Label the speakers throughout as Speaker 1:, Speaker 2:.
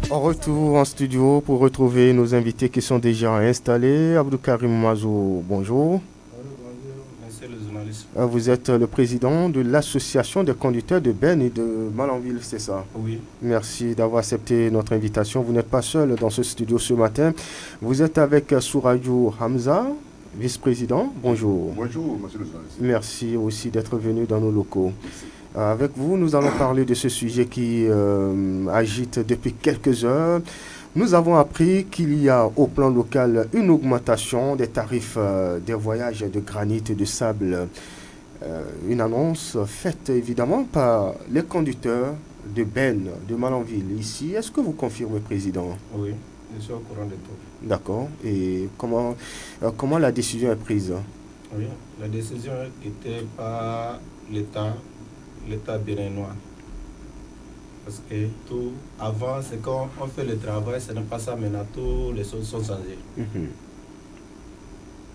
Speaker 1: En retour en studio pour retrouver nos invités qui sont déjà installés. Abdou Karim Mazou, bonjour.
Speaker 2: Bonjour, monsieur le journaliste.
Speaker 1: Vous êtes le président de l'association des conducteurs de Ben et de Malanville, c'est ça?
Speaker 2: Oui,
Speaker 1: Merci d'avoir accepté notre invitation. Vous n'êtes pas seul dans ce studio ce matin. Vous êtes avec Sourajou Hamza, vice-président. Bonjour.
Speaker 3: Bonjour, monsieur le journaliste.
Speaker 1: Merci aussi d'être venu dans nos locaux. Avec vous, nous allons parler de ce sujet qui agite depuis quelques heures. Nous avons appris qu'il y a au plan local une augmentation des tarifs des voyages de granit et de sable. Une annonce faite évidemment par les conducteurs de Ben, de Malanville ici. Est-ce que vous confirmez, Président?
Speaker 2: oui, je suis au courant de tout.
Speaker 1: D'accord. Et comment la décision est prise?
Speaker 2: Oui, la décision était par l'État béninois. Parce que tout, avant, c'est quand on fait le travail, ce n'est pas ça, maintenant, toutes les choses sont changées.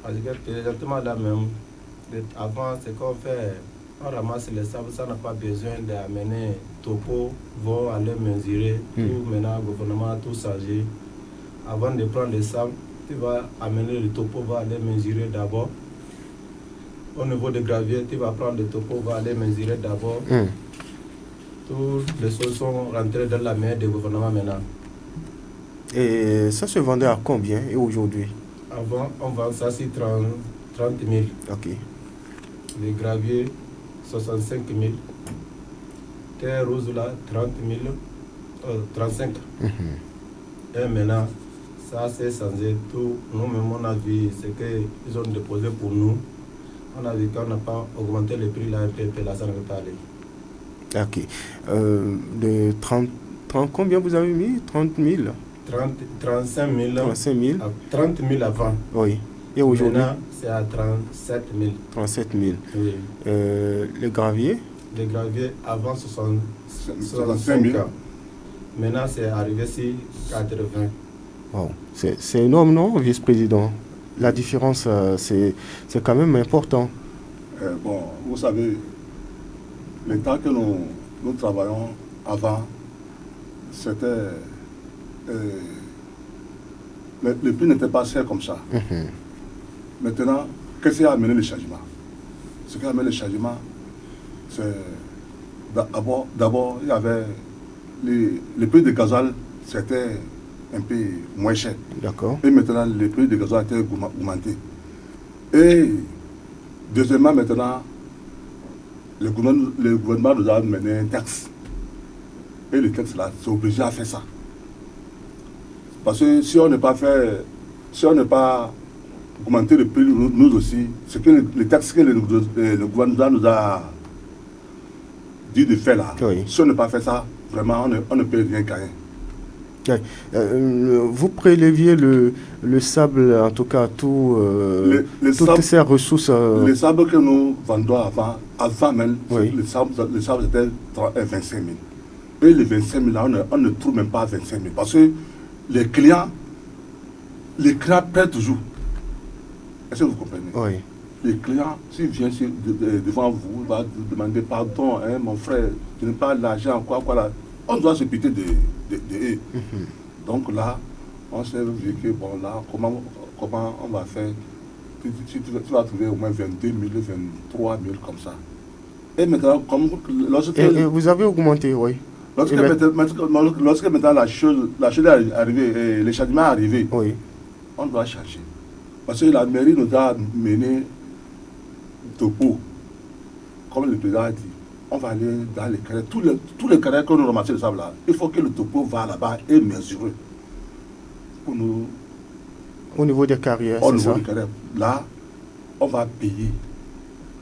Speaker 2: Parce que présentement, là même, avant, c'est qu'on fait, on ramasse les sables, ça n'a pas besoin d'amener topo, vont aller mesurer, tout maintenant, le gouvernement a tout changé. Avant de prendre les sables, tu vas amener le topo, va aller mesurer d'abord. Au niveau des graviers, tu vas prendre le topo, va aller mesurer d'abord. Toutes les choses sont rentrées dans la main du gouvernement maintenant.
Speaker 1: Et ça se vendait à combien et aujourd'hui?
Speaker 2: Avant, on vend ça sur 30 000.
Speaker 1: Ok.
Speaker 2: Les graviers, 65 000. Terre rose là, 30 000, 35. Et maintenant, ça c'est changé tout. Nous-mêmes, on a vu ce qu'ils ont déposé pour nous. On a vu qu'on n'a pas augmenté le prix là un peu, là ça ne veut pas aller.
Speaker 1: Ok. De 30, combien vous avez mis? 30 000?
Speaker 2: 35 000.
Speaker 1: 35 000?
Speaker 2: 30 000 avant.
Speaker 1: Oui. Et aujourd'hui?
Speaker 2: Maintenant, c'est à 37 000.
Speaker 1: 37 000.
Speaker 2: Oui.
Speaker 1: Le gravier?
Speaker 2: Les graviers avant
Speaker 3: 65 000.
Speaker 2: Maintenant, c'est arrivé sur 80.
Speaker 1: Wow. C'est énorme, non, vice-président? La différence, c'est quand même important.
Speaker 3: Bon, vous savez, le temps que nous travaillons avant, c'était... le prix n'était pas cher comme ça. Maintenant, qu'est-ce qui a amené le changement? Ce qui a amené le changement, c'est... D'abord, il y avait... Le prix de gazole, c'était un peu moins cher.
Speaker 1: D'accord.
Speaker 3: Et maintenant, le prix de gazole a été augmenté. Et deuxièmement, maintenant, le gouvernement nous a mené un texte. Et le texte là, c'est obligé à faire ça. Parce que si on n'a pas augmenté le prix, nous aussi, c'est que le texte que le gouvernement nous a dit de faire là,
Speaker 1: oui.
Speaker 3: Si on n'a pas fait ça, vraiment, on ne peut rien gagner.
Speaker 1: Vous préleviez le sable, en tout cas, toutes ces ressources.
Speaker 3: Le sable que nous vendons avant même,
Speaker 1: oui.
Speaker 3: le sable était 25 000. Et les 25 000 là, on ne trouve même pas 25 000. Parce que les clients paient toujours. Est-ce que vous comprenez?
Speaker 1: Oui.
Speaker 3: Les clients, s'ils viennent devant vous, va demander pardon, hein, mon frère, je n'ai pas l'argent, quoi là. On doit se piter de eux. Donc là, on s'est dit que bon là, comment on va faire? Tu vas trouver au moins 22 000, 23 000 comme ça. Et maintenant,
Speaker 1: Et vous avez augmenté, oui.
Speaker 3: Lorsque maintenant la chose est arrivée, le changement est arrivé,
Speaker 1: oui.
Speaker 3: On doit changer. Parce que la mairie nous a mené topo, comme le président a dit. On va aller dans les carrés. Tous les carrés que nous ramassons le sable là, il faut que le topo va là-bas et mesurer. Pour nous.
Speaker 1: Au niveau des carrières,
Speaker 3: au
Speaker 1: c'est
Speaker 3: niveau
Speaker 1: ça?
Speaker 3: des carrières. Là, on va payer.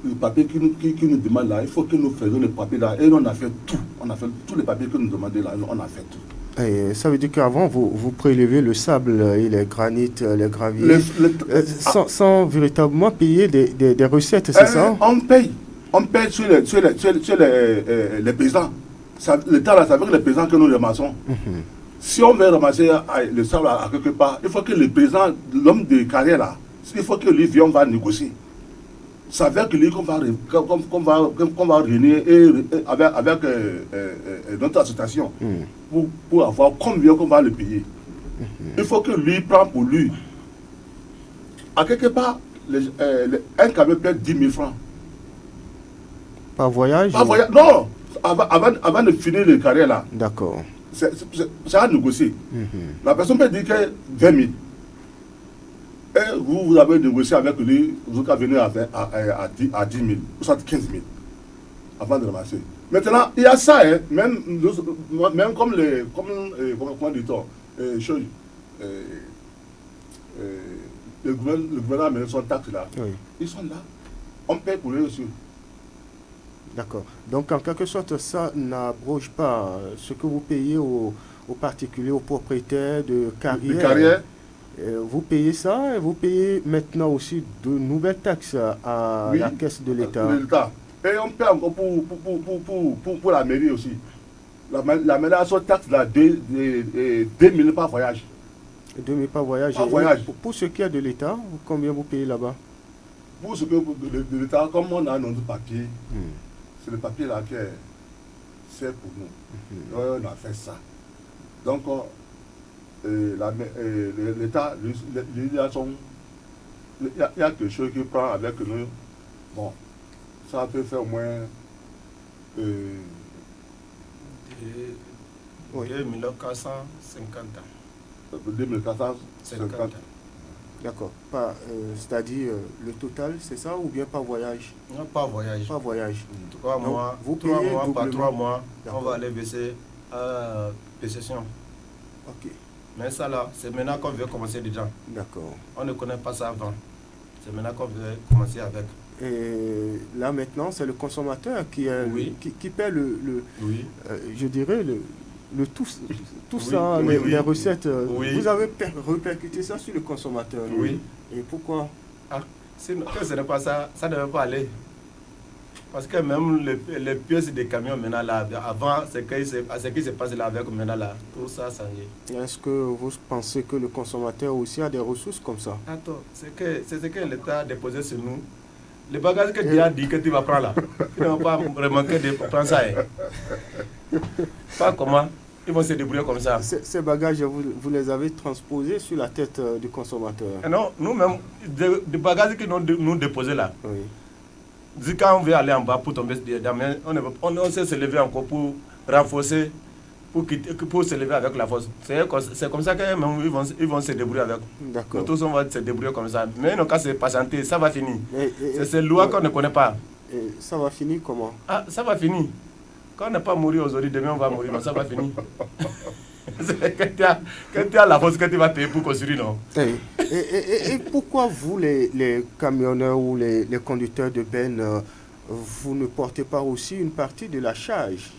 Speaker 3: Le papier qui nous demande là, il faut que nous faisions le papier là. Et on a fait tout. On a fait tous les papiers que nous demandaient là, on a fait tout.
Speaker 1: Et ça veut dire qu'avant, vous prélevez le sable et les granites, les graviers, sans véritablement payer des recettes, c'est ça?
Speaker 3: On paye sur les paysans. L'État là, ça veut que les paysans que nous ramassons. Si on veut ramasser le sable à quelque part, il faut que le paysan, l'homme de carrière là, il faut que lui vienne, on va négocier. c'est avec lui qu'on va réunir avec notre association pour avoir combien qu'on va le payer. Il faut que lui prenne pour lui. À quelque part, un camion paie 10 000 francs.
Speaker 1: Par voyage?
Speaker 3: Par voyage, non, avant de finir le carrière là.
Speaker 1: D'accord.
Speaker 3: C'est à négocier. La personne peut dire que 20 000. Et vous avez négocié avec lui, vous avez venu à 10 000, ou soit 15 000, avant de ramasser. Maintenant, il y a ça, hein, même comme comment dit-on, le gouvernement a mené son taxe là. Oui. Ils sont là. On paye pour eux aussi.
Speaker 1: D'accord. Donc, en quelque sorte, ça n'abroge pas ce que vous payez aux particuliers, aux propriétaires de carrière.
Speaker 3: De carrière.
Speaker 1: Vous payez ça et vous payez maintenant aussi de nouvelles taxes à la caisse de l'État.
Speaker 3: Et on paie encore pour la mairie aussi. La mairie a son taxe là, 2 000 par voyage.
Speaker 1: 2 000 par voyage.
Speaker 3: Par voyage.
Speaker 1: Pour ce qui est de l'État, combien vous payez là-bas?
Speaker 3: Pour ce qui est de l'État, comme on a notre papier, c'est le papier là qui c'est pour nous. On a fait ça. Donc, l'État, il y a quelque chose qui prend avec nous. Bon, ça peut faire au moins
Speaker 2: 2450 ans.
Speaker 3: 2450.
Speaker 1: D'accord. C'est-à-dire le total, c'est ça ou bien par voyage?
Speaker 2: Non, pas voyage.
Speaker 1: Pas voyage.
Speaker 2: 3 mois,
Speaker 1: vous payez
Speaker 2: par 3 mois, on va aller verser à possession.
Speaker 1: Ok.
Speaker 2: Mais ça là, c'est maintenant qu'on veut commencer déjà.
Speaker 1: D'accord.
Speaker 2: On ne connaît pas ça avant. C'est maintenant qu'on veut commencer avec.
Speaker 1: Et là maintenant, c'est le consommateur qui paie
Speaker 2: oui.
Speaker 1: Je dirais le tout
Speaker 2: oui,
Speaker 1: ça, les recettes.
Speaker 2: Oui.
Speaker 1: Vous avez répercuté ça sur le consommateur.
Speaker 2: Oui.
Speaker 1: Et pourquoi?
Speaker 2: Sinon, que ce n'est pas ça, ça ne veut pas aller. Parce que même les pièces des camions maintenant là, avant, ce qui se passe là avec maintenant là, tout ça a changé.
Speaker 1: Est-ce que vous pensez que le consommateur aussi a des ressources comme ça?
Speaker 2: Attends, c'est ce que l'État a déposé sur nous. Les bagages que tu as dit que tu vas prendre là, tu ne vas pas remanquer de prendre ça. Pas comment, ils vont se débrouiller comme ça.
Speaker 1: Ces bagages, vous les avez transposés sur la tête du consommateur?
Speaker 2: Non, nous-mêmes, des bagages que nous déposés là.
Speaker 1: Oui.
Speaker 2: Quand on veut aller en bas pour tomber dedans, on sait se lever encore pour renforcer, pour se lever avec la force. C'est comme ça qu'ils vont se débrouiller avec.
Speaker 1: D'accord.
Speaker 2: Nous tous on va se débrouiller comme ça. Mais quand c'est patienter, ça va finir. C'est ces lois qu'on ne connaît pas.
Speaker 1: Et ça va finir comment?
Speaker 2: Ça va finir. Quand on n'est pas mourir aujourd'hui, demain on va mourir, non, ça va finir. Quand tu as la force que tu vas payer pour construire, non?
Speaker 1: Et pourquoi vous, les camionneurs ou les conducteurs de bennes, vous ne portez pas aussi une partie de la charge?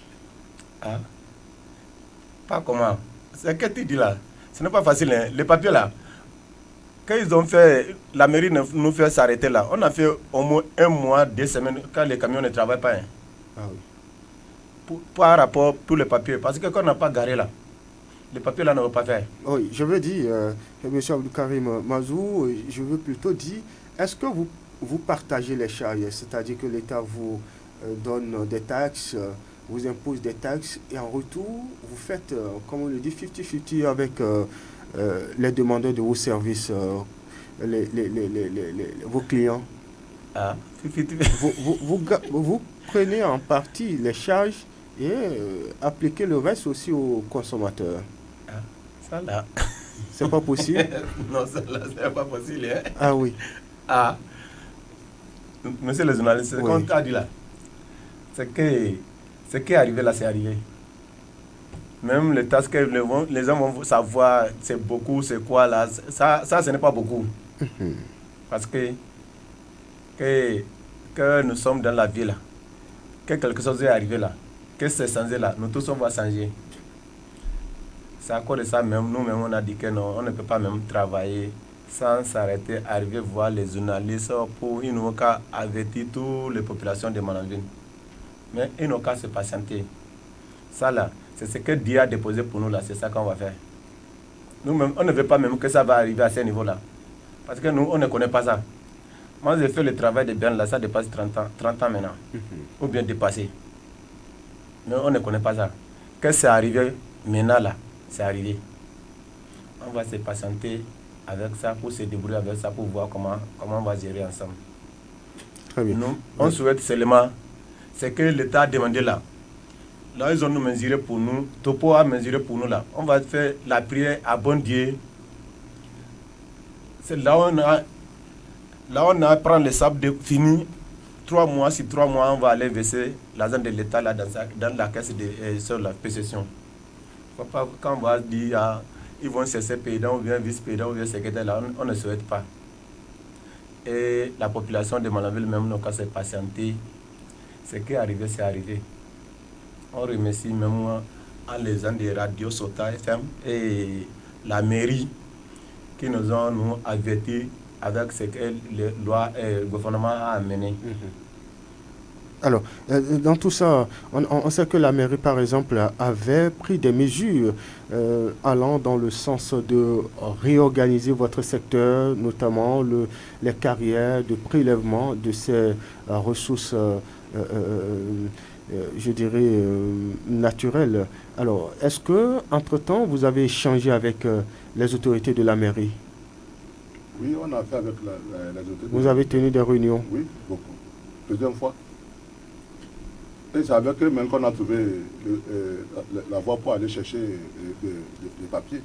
Speaker 2: Pas comment? C'est ce que tu dis là. Ce n'est pas facile, hein? Les papiers là. Quand ils ont fait, la mairie nous fait s'arrêter là, on a fait au moins 1 mois, 2 semaines, quand les camions ne travaillent pas. Hein.
Speaker 1: Oui.
Speaker 2: Par rapport pour les papiers, parce que quand on n'a pas garé là, les papiers là ne vont pas faire.
Speaker 1: Oui, je veux dire, M. Abdoukarim Mazou, je veux plutôt dire, est-ce que vous partagez les charges, c'est-à-dire que l'État vous donne des taxes, vous impose des taxes, et en retour, vous faites, comme on le dit, 50-50 avec les demandeurs de vos services, vos clients? Vous prenez en partie les charges et appliquez le reste aussi aux consommateurs.
Speaker 2: Ça là.
Speaker 1: C'est pas possible?
Speaker 2: Non, ça là, c'est pas possible. Hein?
Speaker 1: Ah oui.
Speaker 2: Monsieur le journaliste, oui. Comme tu as dit là, ce qui est arrivé là, c'est arrivé. Même les tâches que les gens vont savoir, c'est beaucoup, c'est quoi là, ça ce n'est pas beaucoup. Parce que nous sommes dans la vie là, que quelque chose est arrivé là, que c'est changé là, nous tous on va changer. C'est à cause de ça même, nous-mêmes on a dit que non, on ne peut pas même travailler sans s'arrêter, arriver voir les journalistes pour ils n'ont qu'à avertir toutes les populations de Mananville. Mais ils n'ont qu'à se patienter. Ça là, c'est ce que Dieu a déposé pour nous là, c'est ça qu'on va faire. Nous-mêmes, on ne veut pas même que ça va arriver à ce niveau-là. Parce que nous, on ne connaît pas ça. Moi, j'ai fait le travail de Berne, là, ça dépasse 30 ans maintenant. Ou bien dépassé. Mais on ne connaît pas ça. Quand c'est arrivé, maintenant, là, c'est arrivé. On va se patienter avec ça, pour se débrouiller avec ça, pour voir comment on va gérer ensemble.
Speaker 1: Très bien.
Speaker 2: Nous, on souhaite seulement, c'est que l'État a demandé là. Là, ils ont nous mesuré pour nous. Topo a mesuré pour nous là. On va faire la prière à bon Dieu. C'est là où on a prendre le sable fini. 3 mois, sur 3 mois, on va aller verser l'argent de l'État là dans la caisse sur la possession. Faut pas, quand on va dire ils vont cesser président ou bien vice-président ou bien secrétaire là, on ne souhaite pas. Et la population de Malanville même n'a qu'à se patienter. Ce qui est arrivé, c'est arrivé. On remercie même les gens de Radio Sota FM et la mairie qui nous ont avertis avec ce que le gouvernement a amené.
Speaker 1: Alors, dans tout ça, on sait que la mairie, par exemple, avait pris des mesures allant dans le sens de réorganiser votre secteur, notamment les carrières de prélèvement de ces ressources, je dirais, naturelles. Alors, est-ce que, entre-temps, vous avez échangé avec les autorités de la mairie?
Speaker 3: Oui, on a fait avec les autorités.
Speaker 1: Vous avez tenu des réunions?
Speaker 3: Oui, beaucoup. Plusieurs fois. Et c'est avec eux même qu'on a trouvé la voie pour aller chercher les papiers.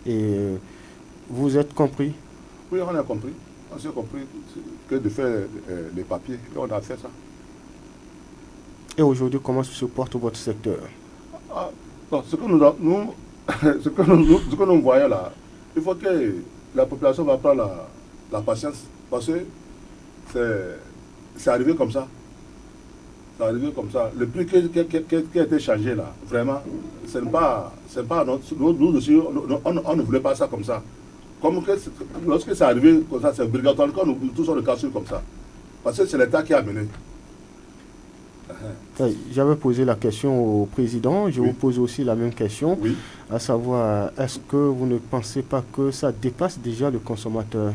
Speaker 1: Et vous êtes compris?
Speaker 3: Oui, on a compris. On s'est compris que de faire les papiers. Et on a fait ça.
Speaker 1: Et aujourd'hui, comment se porte votre secteur?
Speaker 3: Bon, ce que nous voyons là, il faut que la population va prendre la patience. Parce que c'est arrivé comme ça. C'est arrivé comme ça. Le prix qui a été changé là, vraiment, c'est pas notre. Nous aussi, on ne voulait pas ça comme ça. Lorsque c'est arrivé comme ça, c'est obligatoire que nous tous on le casse comme ça. Parce que c'est l'État qui a mené.
Speaker 1: J'avais posé la question au président, je vous pose aussi la même question,
Speaker 3: oui.
Speaker 1: À savoir, est-ce que vous ne pensez pas que ça dépasse déjà le consommateur?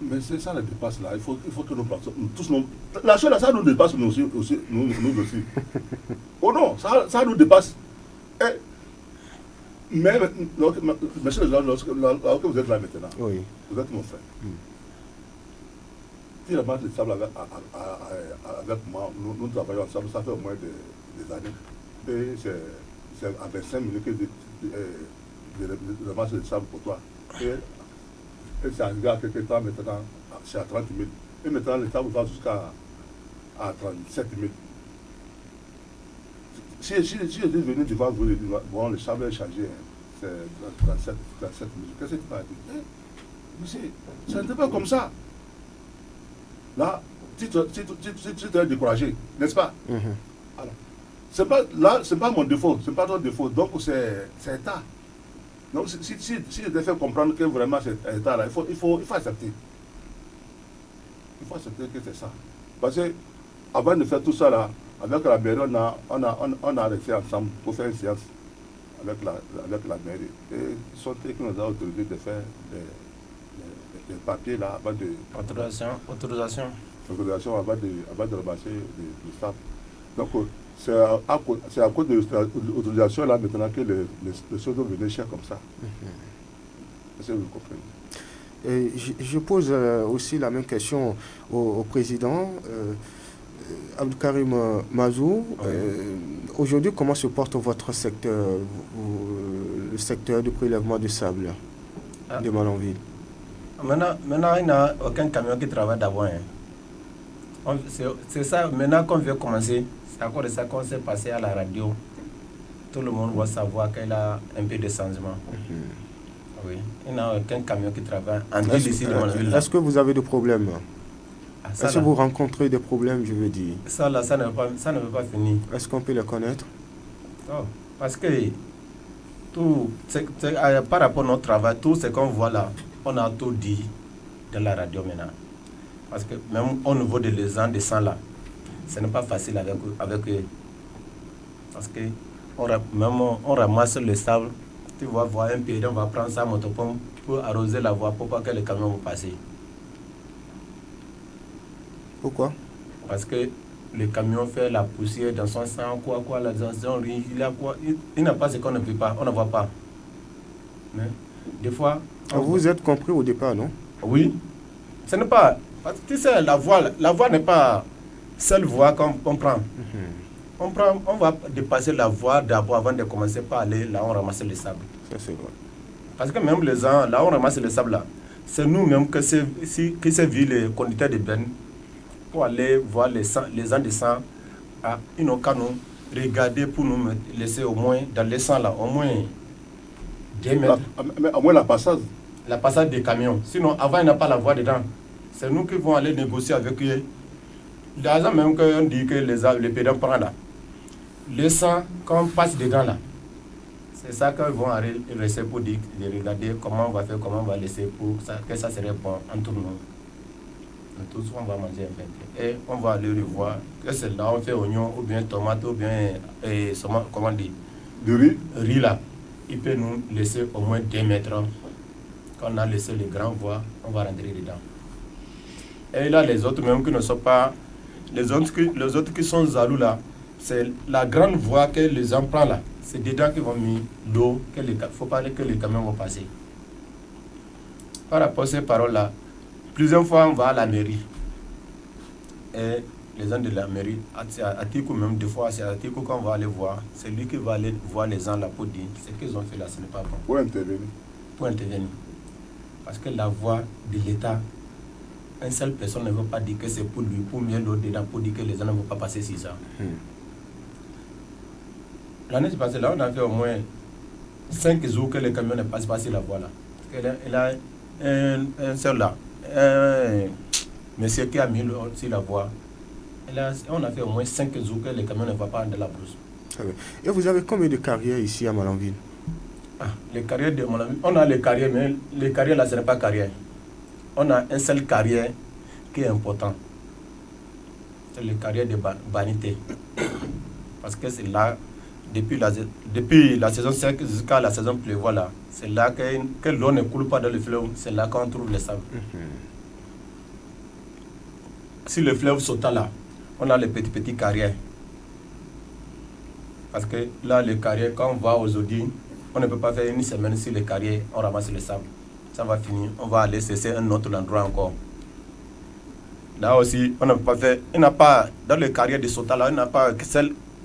Speaker 3: Mais c'est ça, la dépasse là. Il faut que nous pensions. Tous la chose là, ça nous dépasse nous aussi. Oh non, ça nous dépasse. Mais, monsieur le président, lorsque vous êtes là maintenant,
Speaker 1: oui.
Speaker 3: Vous êtes mon frère. Si la masse de sable avec moi, nous travaillons ensemble, ça fait au moins des années. Et c'est à 25 minutes que la masse de sable pour toi. Et c'est arrivé à quelques temps maintenant, c'est à 30 000. Et maintenant, le sable va jusqu'à 37 000. Si je dis venir devant vous, bon, le sable est changé, c'est 37 000. Qu'est-ce que tu vas dire? Monsieur, ça n'était pas comme ça. Là, tu es découragé, n'est-ce pas? Alors, c'est pas mon défaut, c'est pas ton défaut. Donc, c'est État. Donc, si je te fais comprendre que vraiment c'est État là, il faut accepter. Il faut accepter que c'est ça. Parce que, avant de faire tout ça là, avec la mairie, on a resté ensemble pour faire une séance avec la mairie. Et ils sont qui nous ont autorisé de faire les papiers là avant de.
Speaker 2: Autorisation
Speaker 3: avant de ramasser le sable. Donc, c'est à cause de l'autorisation là maintenant que les choses vont venir cher comme ça. Est-ce que vous comprenez?
Speaker 1: Je pose aussi la même question au président. Abdoukarim Mazou, aujourd'hui, comment se porte votre secteur, le secteur de prélèvement de sable de Malanville?
Speaker 2: Maintenant, il n'y a aucun camion qui travaille d'avant. C'est ça, maintenant qu'on veut commencer, c'est à cause de ça qu'on s'est passé à la radio. Tout le monde va savoir qu'il y a un peu de changement. Oui. Il n'y a aucun camion qui travaille en ville ici de Malanville.
Speaker 1: Est-ce que vous avez des problèmes? Est-ce que vous rencontrez des problèmes, je veux dire?
Speaker 2: Ça ne veut pas finir.
Speaker 1: Est-ce qu'on peut les connaître?
Speaker 2: Parce que par rapport à notre travail, tout ce qu'on voit là, on a tout dit dans la radio maintenant. Parce que même au niveau de les gens de sang là, ce n'est pas facile avec eux. Parce que on ramasse le sable tu vas voir un paysan va prendre sa motopompe pour arroser la voie pour pas que les camions vont passer.
Speaker 1: Pourquoi?
Speaker 2: Parce que le camion fait la poussière dans son sang, quoi, la zone, il a quoi, il n'a pas ce qu'on ne veut pas, on ne voit pas. Mais, des fois...
Speaker 1: Vous êtes compris au départ, non?
Speaker 2: Oui. Ce n'est pas... Parce que tu sais, la voie n'est pas seule voie qu'on prend. On va dépasser la voie d'abord avant de commencer par aller là où on ramasse le sable.
Speaker 1: Ça, c'est vrai.
Speaker 2: Parce que même les gens, là où on ramasse le sable, là, c'est nous-mêmes que c'est vu les conducteurs de bennes pour aller voir les gens de sang à une canot, regarder pour nous laisser au moins dans les sangs là, au moins 2 mètres.
Speaker 3: Mais au moins la passage.
Speaker 2: La passage des camions. Sinon, avant, il n'y a pas la voie dedans. C'est nous qui vont aller négocier avec eux. L'argent même qu'on dit que les pédants prennent là. Le sang, quand on passe dedans là, c'est ça qu'ils vont rester pour dire, de regarder comment on va faire, comment on va laisser pour que ça serait bon entre nous. Tous on va manger un peu. Et on va aller revoir que c'est là on fait oignon ou bien tomate ou bien comment dire,
Speaker 3: Du
Speaker 2: riz là. Il peut nous laisser au moins 2 mètres. Quand on a laissé les grands voies, on va rentrer dedans. Et là les autres même qui ne sont pas, les autres qui sont zalous là, c'est la grande voie que les gens prennent là. C'est dedans qu'ils vont mettre l'eau, il ne faut pas que les camions vont passer. Par rapport à ces paroles là, plusieurs fois, on va à la mairie. Et les gens de la mairie, à Tico même, des fois, c'est à Tico qu'on va aller voir. C'est lui qui va aller voir les gens là pour dire ce qu'ils ont fait là, ce n'est pas bon.
Speaker 3: Pour intervenir.
Speaker 2: Pour intervenir. Parce que la voix de l'État, une seule personne ne veut pas dire que c'est pour lui, pour mieux l'autre dedans, pour dire que les gens ne vont pas passer 6 ans. L'année passée, là, on a fait au moins 5 jours que les camions ne passent pas sur la voie là. Il a un seul là. Monsieur qui a mis sur la voie. On a fait au moins 5 jours que les camions ne vont pas dans la brousse.
Speaker 1: Et vous avez combien de carrières ici à Malanville?
Speaker 2: Les carrières de Malanville, on a les carrières, mais les carrières là, ce n'est pas carrière. On a un seul carrière qui est important. C'est le carrière de Banité. Parce que c'est là, depuis la saison 5 jusqu'à la saison pleuvoie là, c'est là que l'eau ne coule pas dans le fleuve, c'est là qu'on trouve le sable. Si le fleuve saute là, on a les petits carrières. Parce que là, les carrières, quand on va aux Audines, on ne peut pas faire une semaine sur les carrières, on ramasse le sable. Ça va finir, on va aller cesser un autre endroit encore. Là aussi, on ne peut pas faire, il n'a pas, dans les carrières de Sota là, il n'a pas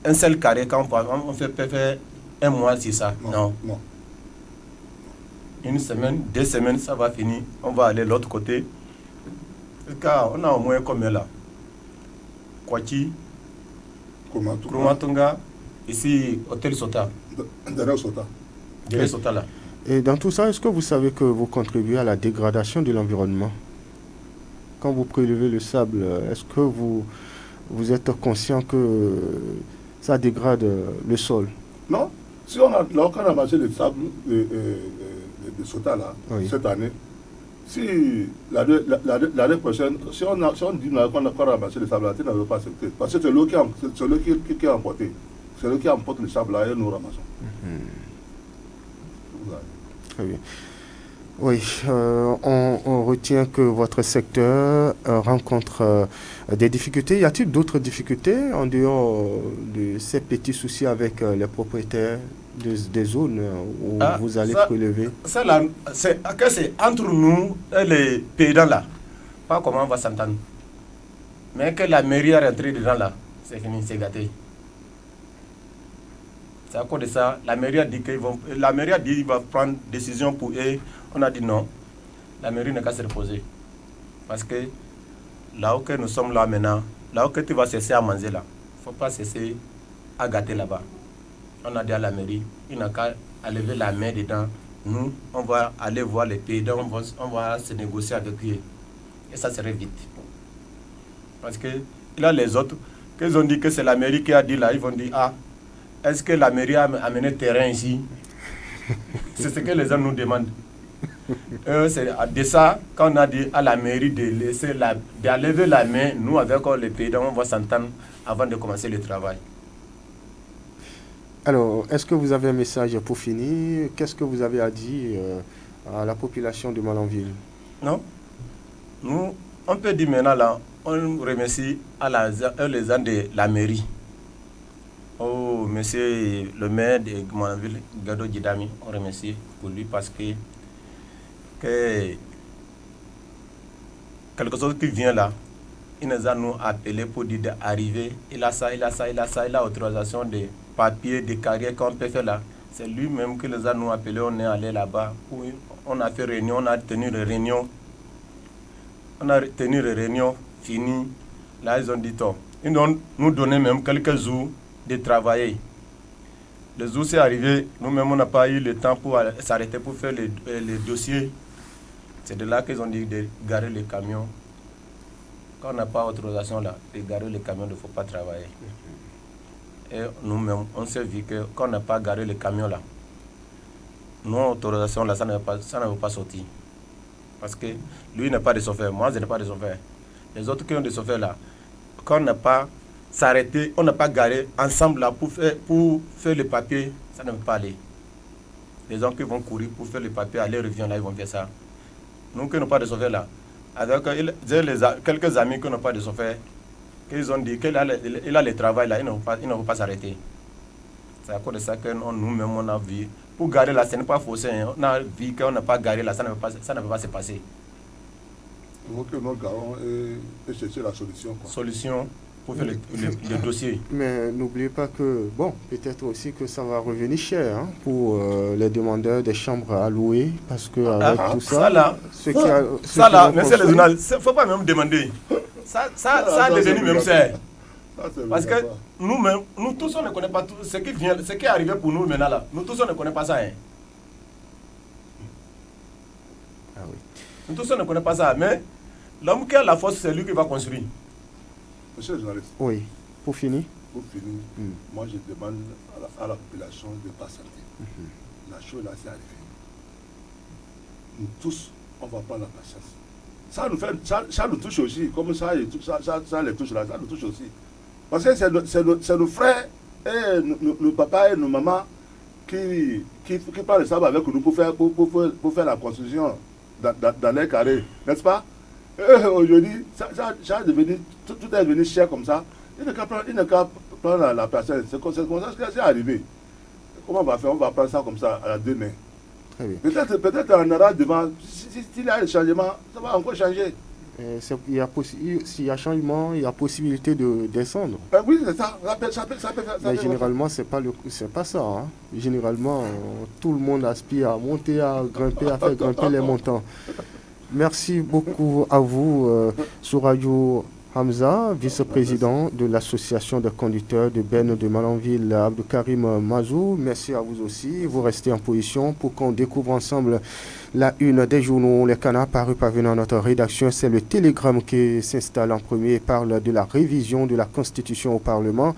Speaker 2: un seul carré quand on peut faire un mois sur ça. Non. Une semaine, 2 semaines, ça va finir. On va aller de l'autre côté. Car on a au moins combien là? Kwati, Krumatunga, ici, Hôtel Sota. Derrière Sota là.
Speaker 1: Et dans tout ça, est-ce que vous savez que vous contribuez à la dégradation de l'environnement? Quand vous prélevez le sable, est-ce que vous êtes conscient que ça dégrade le sol?
Speaker 3: Non. Si on a ramassé le sable de Sota là, oui, cette année, si l'année prochaine, si on dit qu'on a ramassé le sable là, tu n'avais pas accepté. Parce que c'est l'eau qui est emporté. C'est l'eau qui emporte le sable là et nous ramassons.
Speaker 1: Très bien. Oui, on retient que votre secteur rencontre des difficultés. Y a-t-il d'autres difficultés en dehors de ces petits soucis avec les propriétaires des zones où vous allez prélever?
Speaker 2: C'est entre nous et les paysans là. Pas comment on va s'entendre. Mais que la mairie est rentrée dedans là, c'est fini, c'est gâté. C'est à cause de ça, la mairie a dit qu'il va prendre décision pour eux. On a dit non. La mairie n'a qu'à se reposer. Parce que là où nous sommes là maintenant, là où tu vas cesser à manger là, il ne faut pas cesser à gâter là-bas. On a dit à la mairie, il n'a qu'à lever la main dedans. Nous, on va aller voir les paysans, on va se négocier avec eux. Et ça serait vite. Parce que là, les autres, qu'ils ont dit que c'est la mairie qui a dit là, ils vont dire, est-ce que la mairie a amené terrain ici? C'est ce que les gens nous demandent. C'est de ça, quand on a dit à la mairie de lever la main, nous avec les paysans, on va s'entendre avant de commencer le travail.
Speaker 1: Alors, est-ce que vous avez un message pour finir? Qu'est-ce que vous avez à dire à la population de Malanville?
Speaker 2: Non. Nous, on peut dire maintenant là, on remercie les gens de la mairie. Oh, monsieur le maire de Malanville, Gado Djidami, on remercie pour lui parce que quelque chose qui vient là, il nous a nous appelé pour dire d'arriver, il a autorisation de papier, de carrière qu'on peut faire là. C'est lui-même qui nous a nous appelé, on est allé là-bas, on a fait réunion, on a tenu des réunions. Fini. Là, ils ont dit, ils ont nous donné même quelques jours de travailler. Le jour c'est arrivé, nous-mêmes, on n'a pas eu le temps pour s'arrêter pour faire les dossiers. C'est de là qu'ils ont dit de garer les camions. Quand on n'a pas autorisation là, de garer les camions, il ne faut pas travailler. Et nous-mêmes, on s'est vu que quand on n'a pas garé les camions là, non autorisation là, ça ne va pas sortir. Parce que lui n'a pas de chauffeur, moi je n'ai pas de chauffeur. Les autres qui ont des chauffeurs là, quand on n'a pas s'arrêté, on n'a pas garé ensemble là pour faire le papier, ça ne veut pas aller. Les gens qui vont courir pour faire le papier, aller, revient là, ils vont faire ça. Nous qui n'avons pas de chauffeur là, avec quelques amis qui n'ont pas de chauffeur, qu'ils ont dit qu'il a le travail là, ils ne vont pas s'arrêter. C'est à cause de ça que nous-mêmes on a vu. Pour garer là, ce n'est pas faussé. On a vu qu'on n'a pas garé là, ça ne peut pas se passer.
Speaker 3: Donc nous garons et chercher la solution.
Speaker 2: Solution pour faire le dossier.
Speaker 1: Mais n'oubliez pas que, bon, peut-être aussi que ça va revenir cher pour les demandeurs des chambres à louer, parce que avec tout ça,
Speaker 2: ça là, monsieur le journaliste, il ne faut pas même demander. Ça a devenu même ça. Parce que nous tous on ne connaît pas tout ce qui est arrivé pour nous maintenant là. Nous tous on ne connaît pas ça. Hein.
Speaker 1: Ah oui.
Speaker 2: Nous tous on ne connaît pas ça. Mais l'homme qui a la force, c'est lui qui va construire.
Speaker 3: Monsieur le journaliste.
Speaker 1: Oui. Pour finir.
Speaker 3: Moi je demande à la population de patienter. La chose là c'est arrivé. Nous tous, on va prendre la patience. Ça nous touche aussi, comme ça les touche là, ça nous touche aussi. Parce que c'est nos frères et nos papas et nos mamans qui parlent de ça avec nous pour faire la construction dans les carrés, n'est-ce pas? Aujourd'hui, ça est devenu, tout est devenu cher comme ça. Il ne qu'à prendre la personne. C'est comme ça que c'est arrivé. Comment on va faire? On va prendre ça comme ça à la deux mains. Peut-être en aura devant, s'il y a un changement, ça va encore changer.
Speaker 1: S'il y a changement, il y a possibilité de descendre.
Speaker 3: Oui, c'est ça.
Speaker 1: Mais généralement, c'est pas ça. Hein. Généralement, tout le monde aspire à monter, à grimper, à faire grimper les montants. Merci beaucoup à vous, Souradio Hamza, vice-président de l'association de conducteurs de Ben de Malanville, Abdou Karim Mazou. Merci à vous aussi. Vous restez en position pour qu'on découvre ensemble la une des journaux. Les canards parus parvenant à notre rédaction, c'est le Télégramme qui s'installe en premier et parle de la révision de la Constitution au Parlement.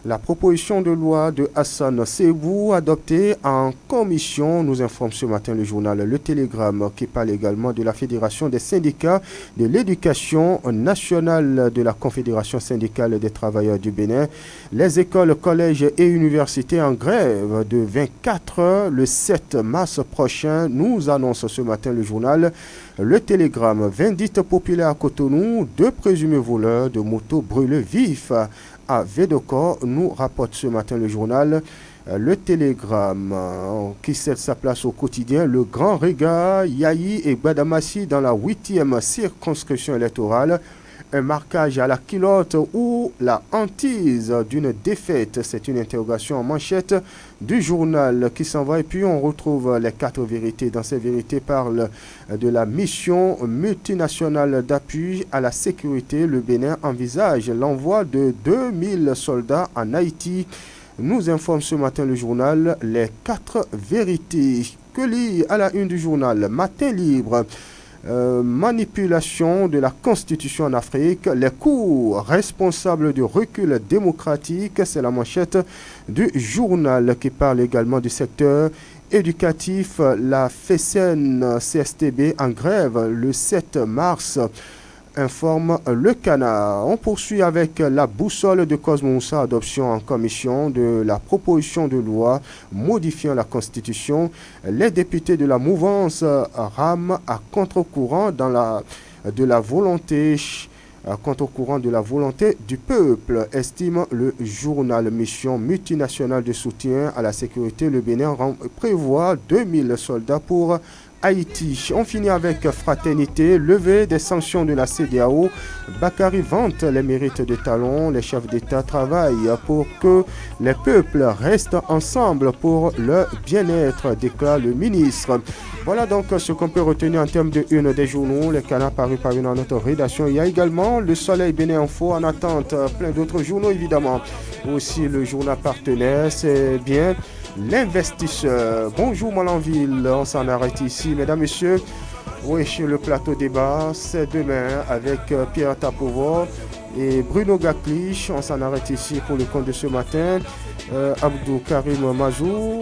Speaker 1: La proposition de loi de Hassan Sebou, adoptée en commission, nous informe ce matin le journal Le Télégramme, qui parle également de la Fédération des syndicats de l'éducation nationale de la Confédération syndicale des travailleurs du Bénin. Les écoles, collèges et universités en grève de 24 heures le 7 mars prochain, nous annonce ce matin le journal Le Télégramme. Vindicte populaire à Cotonou, 2 présumés voleurs de motos brûlés vifs à Védocor, nous rapporte ce matin le journal Le Télégramme, qui cède sa place au quotidien. Le Grand Réga, Yayi et Badamassi dans la 8e circonscription électorale. Un marquage à la culotte ou la hantise d'une défaite. C'est une interrogation en manchette du journal qui s'en va. Et puis on retrouve les 4 vérités. Dans ces vérités parle de la mission multinationale d'appui à la sécurité. Le Bénin envisage l'envoi de 2000 soldats en Haïti. Nous informe ce matin le journal les 4 vérités. Que lit à la une du journal Matin Libre? Manipulation de la Constitution en Afrique, les cours responsables du recul démocratique, c'est la manchette du journal qui parle également du secteur éducatif. La FESEN CSTB en grève le 7 mars. informe le Canard. On poursuit avec la boussole de Cosmo Moussa, adoption en commission de la proposition de loi modifiant la Constitution. Les députés de la mouvance rament à contre-courant de la volonté du peuple, estime le journal. Mission multinationale de soutien à la sécurité. Le Bénin prévoit 2000 soldats pour Haïti. On finit avec fraternité, levée des sanctions de la CEDEAO. Bakary vante les mérites de Talon. Les chefs d'État travaillent pour que les peuples restent ensemble pour leur bien-être, déclare le ministre. Voilà donc ce qu'on peut retenir en termes de une des journaux. Les Canards parus par une dans notre rédaction. Il y a également le Soleil Bénin Info en attente. Plein d'autres journaux évidemment. Aussi le journal partenaire, c'est bien l'investisseur. Bonjour Malanville, on s'en arrête ici, mesdames, messieurs. Oui, sur le plateau débat, c'est demain avec Pierre Tapovo et Bruno Gaklich. On s'en arrête ici pour le compte de ce matin. Abdou Karim Majou,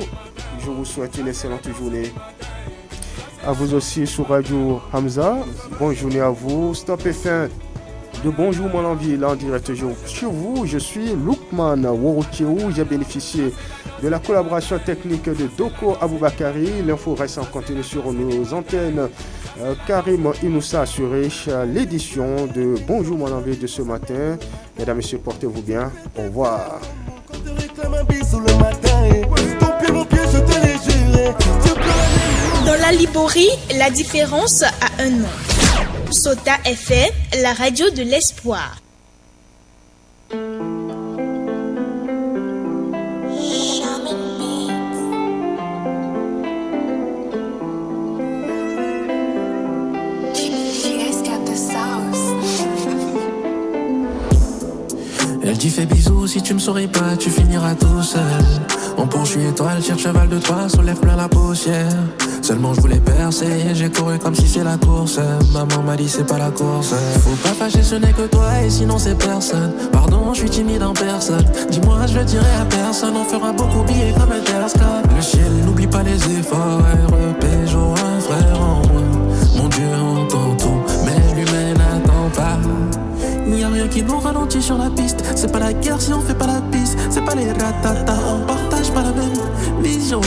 Speaker 1: je vous souhaite une excellente journée. À vous aussi sur Radio Hamza. Bonne journée à vous. Stop FM de Bonjour Malanville en direct chez vous. Je suis Loukman Worotiou. J'ai bénéficié de la collaboration technique de Doko Aboubakari. L'info reste en continu sur nos antennes. Karim Inoussa assuré l'édition de Bonjour Malanville de ce matin. Mesdames et messieurs, portez-vous bien. Au revoir.
Speaker 4: Dans la Liborie, la différence a un nom. Sota FM, la radio de l'espoir.
Speaker 5: Elle dit fais bisous, si tu me souris pas, tu finiras tout seul. On poursuit étoile, tire cheval de toi, soulève plein la poussière. Seulement je voulais percer, j'ai couru comme si c'est la course. Maman m'a dit c'est pas la course. Faut pas fâcher, ce n'est que toi et sinon c'est personne. Pardon, je suis timide en personne. Dis-moi, je le dirai à personne. On fera beaucoup billets comme un Interscope. Le ciel n'oublie pas les efforts. REP, j'aurai un frère en moi. Mon Dieu entend tout, mais l'humain n'attend pas. Il n'y a rien qui nous ralentit sur la piste. C'est pas la guerre si on fait pas la piste. C'est pas les ratatas, on partage pas la même vision.